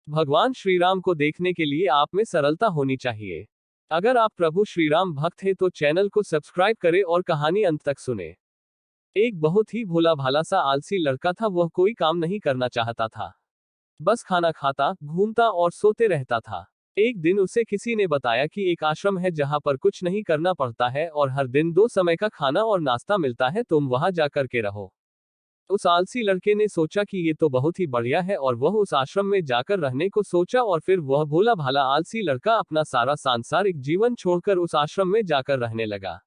भगवान श्री राम को देखने के लिए आप में सरलता होनी चाहिए। अगर आप प्रभु श्री राम भक्त हैं तो चैनल को सब्सक्राइब करें और कहानी अंत तक सुने। एक बहुत ही भोला भाला सा आलसी लड़का था। वह कोई काम नहीं करना चाहता था, बस खाना खाता, घूमता और सोते रहता था। एक दिन उसे किसी ने बताया कि एक आश्रम है जहां पर कुछ नहीं करना पड़ता है और हर दिन 2 समय का खाना और नाश्ता मिलता है, तुम वहां जाकर के रहो। उस आलसी लड़के ने सोचा कि ये तो बहुत ही बढ़िया है और वह उस आश्रम में जाकर रहने को सोचा और फिर वह भोला भाला आलसी लड़का अपना सारा सांसारिक जीवन छोड़कर उस आश्रम में जाकर रहने लगा।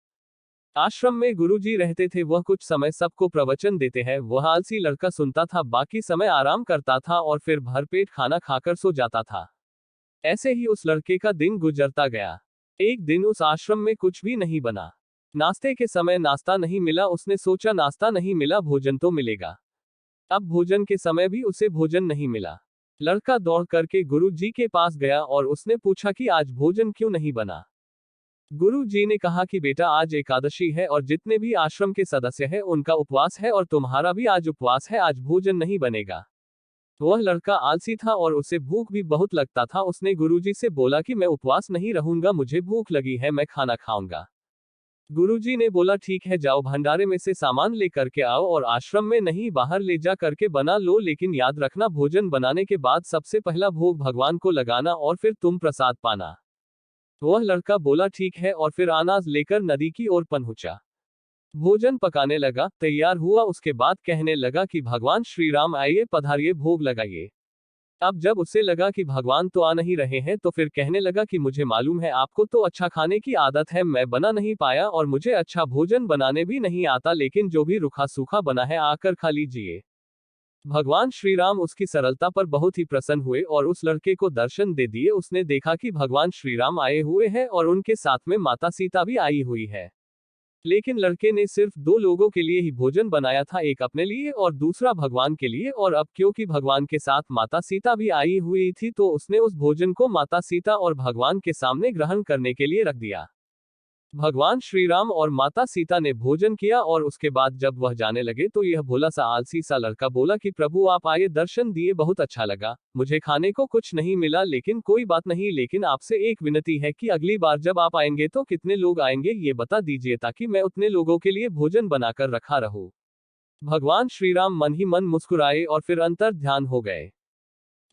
आश्रम में गुरुजी रहते थे। वह कुछ समय सबको प्रवचन देते हैं। वह आलसी लड़का सुनता था, बाकी समय आराम करता था और फिर भरपेट खाना खाकर सो जाता था। ऐसे ही उस लड़के का दिन गुजरता गया। एक दिन उस आश्रम में कुछ भी नहीं बना। नाश्ते के समय नाश्ता नहीं मिला। उसने सोचा नाश्ता नहीं मिला, भोजन तो मिलेगा। अब भोजन के समय भी उसे भोजन नहीं मिला। लड़का दौड़ करके गुरु जी के पास गया और उसने पूछा कि आज भोजन क्यों नहीं बना। गुरु जी ने कहा कि बेटा, आज एकादशी है और जितने भी आश्रम के सदस्य हैं उनका उपवास है और तुम्हारा भी आज उपवास है, आज भोजन नहीं बनेगा। वह लड़का आलसी था और उसे भूख भी बहुत लगता था। उसने गुरुजी से बोला कि मैं उपवास नहीं रहूंगा, मुझे भूख लगी है, मैं खाना खाऊंगा। गुरुजी ने बोला ठीक है, जाओ भंडारे में से सामान लेकर के आओ और आश्रम में नहीं बाहर ले जा करके बना लो, लेकिन याद रखना भोजन बनाने के बाद सबसे पहला भोग भगवान को लगाना और फिर तुम प्रसाद पाना। वह लड़का बोला ठीक है और फिर अनाज लेकर नदी की ओर पहुंचा। भोजन पकाने लगा, तैयार हुआ, उसके बाद कहने लगा कि भगवान श्री राम आइए, पधारिए, भोग लगाइए। अब जब उसे लगा कि भगवान तो आ नहीं रहे हैं तो फिर कहने लगा कि मुझे मालूम है आपको तो अच्छा खाने की आदत है, मैं बना नहीं पाया और मुझे अच्छा भोजन बनाने भी नहीं आता, लेकिन जो भी रूखा सूखा बना है आकर खा लीजिए। भगवान श्री राम उसकी सरलता पर बहुत ही प्रसन्न हुए और उस लड़के को दर्शन दे दिए। उसने देखा कि भगवान श्री राम आए हुए हैं और उनके साथ में माता सीता भी आई हुई है। लेकिन लड़के ने सिर्फ 2 लोगों के लिए ही भोजन बनाया था, एक अपने लिए और दूसरा भगवान के लिए। और अब क्योंकि भगवान के साथ माता सीता भी आई हुई थी तो उसने उस भोजन को माता सीता और भगवान के सामने ग्रहण करने के लिए रख दिया। भगवान श्री राम और माता सीता ने भोजन किया और उसके बाद जब वह जाने लगे तो यह भोला सा आलसी सा लड़का बोला कि प्रभु आप आए, दर्शन दिए, बहुत अच्छा लगा। मुझे खाने को कुछ नहीं मिला, लेकिन कोई बात नहीं, लेकिन आपसे एक विनती है कि अगली बार जब आप आएंगे तो कितने लोग आएंगे ये बता दीजिए ताकि मैं उतने लोगों के लिए भोजन बनाकर रखा रहूं। भगवान श्री राम मन ही मन मुस्कुराए और फिर अंतर ध्यान हो गए।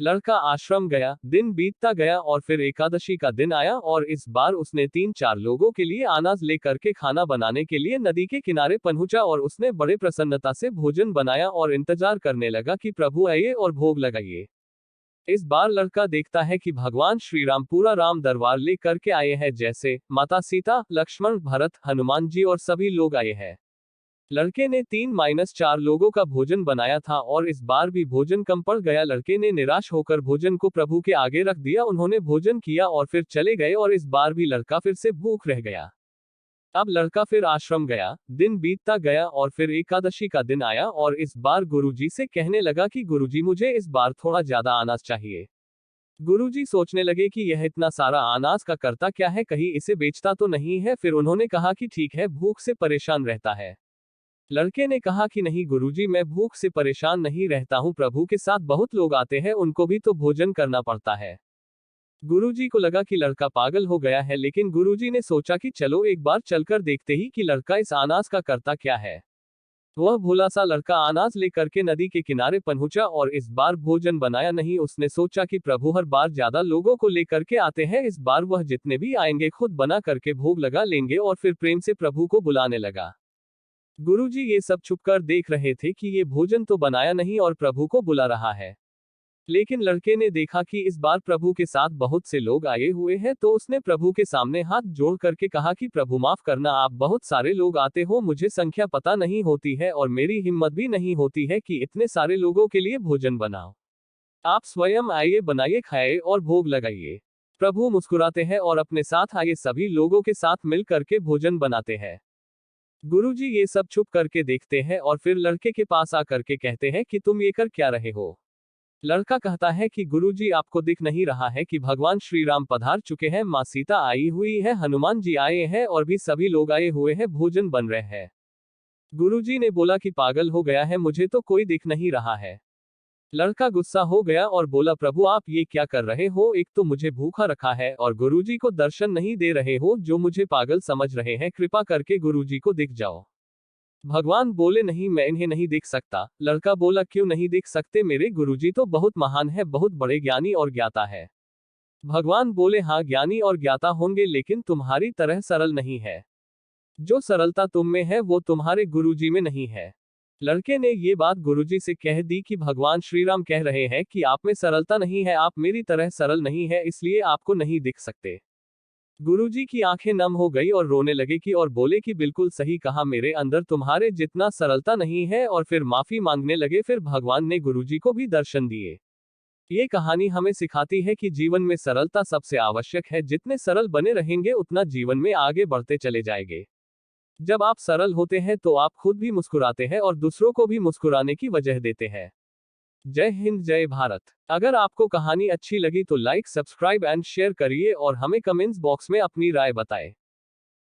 लड़का आश्रम गया, दिन बीतता गया और फिर एकादशी का दिन आया और इस बार उसने 3-4 लोगों के लिए अनाज लेकर के खाना बनाने के लिए नदी के किनारे पहुंचा और उसने बड़े प्रसन्नता से भोजन बनाया और इंतजार करने लगा कि प्रभु आइए और भोग लगाइए। इस बार लड़का देखता है कि भगवान श्री राम पूरा राम दरबार ले करके आए हैं, जैसे माता सीता, लक्ष्मण, भरत, हनुमान जी और सभी लोग आए हैं। लड़के ने 3-4 लोगों का भोजन बनाया था और इस बार भी भोजन कम पड़ गया। लड़के ने निराश होकर भोजन को प्रभु के आगे रख दिया। उन्होंने भोजन किया और फिर चले गए और इस बार भी लड़का फिर से भूख रह गया। अब लड़का फिर आश्रम गया, दिन बीतता गया और फिर एकादशी का दिन आया और इस बार गुरुजी से कहने लगा कि गुरुजी मुझे इस बार थोड़ा ज्यादा अनाज चाहिए। गुरुजी सोचने लगे कि यह इतना सारा अनाज का करता क्या है, कहीं इसे बेचता तो नहीं है। फिर उन्होंने कहा कि ठीक है, भूख से परेशान रहता है। लड़के ने कहा कि नहीं गुरुजी, मैं भूख से परेशान नहीं रहता हूँ, प्रभु के साथ बहुत लोग आते हैं, उनको भी तो भोजन करना पड़ता है। गुरुजी को लगा कि लड़का पागल हो गया है, लेकिन गुरुजी ने सोचा कि चलो एक बार चलकर देखते ही कि लड़का इस अनाज का करता क्या है। वह भोला सा लड़का अनाज लेकर के नदी के किनारे पहुंचा और इस बार भोजन बनाया नहीं। उसने सोचा कि प्रभु हर बार ज्यादा लोगों को लेकर के आते हैं, इस बार वह जितने भी आएंगे खुद बना करके भोग लगा लेंगे और फिर प्रेम से प्रभु को बुलाने लगा। गुरुजी ये सब छुपकर देख रहे थे कि ये भोजन तो बनाया नहीं और प्रभु को बुला रहा है। लेकिन लड़के ने देखा कि इस बार प्रभु के साथ बहुत से लोग आए हुए हैं तो उसने प्रभु के सामने हाथ जोड़ करके कहा कि प्रभु माफ करना, आप बहुत सारे लोग आते हो, मुझे संख्या पता नहीं होती है और मेरी हिम्मत भी नहीं होती है कि इतने सारे लोगों के लिए भोजन बनाओ। आप स्वयं आइए, बनाइए, खाइए और भोग लगाइए। प्रभु मुस्कुराते हैं और अपने साथ आए सभी लोगों के साथ मिल करके भोजन बनाते हैं। गुरुजी ये सब छुप करके देखते हैं और फिर लड़के के पास आकर के कहते हैं कि तुम ये कर क्या रहे हो। लड़का कहता है कि गुरुजी आपको दिख नहीं रहा है कि भगवान श्री राम पधार चुके हैं, माँ सीता आई हुई है, हनुमान जी आए हैं और भी सभी लोग आए हुए हैं, भोजन बन रहे हैं। गुरुजी ने बोला कि पागल हो गया है, मुझे तो कोई दिख नहीं रहा है। लड़का गुस्सा हो गया और बोला, प्रभु आप ये क्या कर रहे हो, एक तो मुझे भूखा रखा है और गुरुजी को दर्शन नहीं दे रहे हो, जो मुझे पागल समझ रहे हैं, कृपा करके गुरुजी को दिख जाओ। भगवान बोले, नहीं मैं इन्हें नहीं देख सकता। लड़का बोला, क्यों नहीं देख सकते, मेरे गुरुजी तो बहुत महान है, बहुत बड़े ज्ञानी और ज्ञाता है। भगवान बोले, हाँ ज्ञानी और ज्ञाता होंगे, लेकिन तुम्हारी तरह सरल नहीं है। जो सरलता तुम में है वो तुम्हारे गुरुजी में नहीं है। लड़के ने ये बात गुरुजी से कह दी कि भगवान श्री राम कह रहे हैं कि आप में सरलता नहीं है, आप मेरी तरह सरल नहीं है, इसलिए आपको नहीं दिख सकते। गुरुजी की आंखें नम हो गई और रोने लगे कि और बोले कि बिल्कुल सही कहा, मेरे अंदर तुम्हारे जितना सरलता नहीं है, और फिर माफी मांगने लगे। फिर भगवान ने गुरुजी को भी दर्शन दिए। ये कहानी हमें सिखाती है कि जीवन में सरलता सबसे आवश्यक है, जितने सरल बने रहेंगे उतना जीवन में आगे बढ़ते चले जाएंगे। जब आप सरल होते हैं तो आप खुद भी मुस्कुराते हैं और दूसरों को भी मुस्कुराने की वजह देते हैं। जय हिंद, जय भारत। अगर आपको कहानी अच्छी लगी तो लाइक, सब्सक्राइब एंड शेयर करिए और हमें कमेंट्स बॉक्स में अपनी राय बताएं।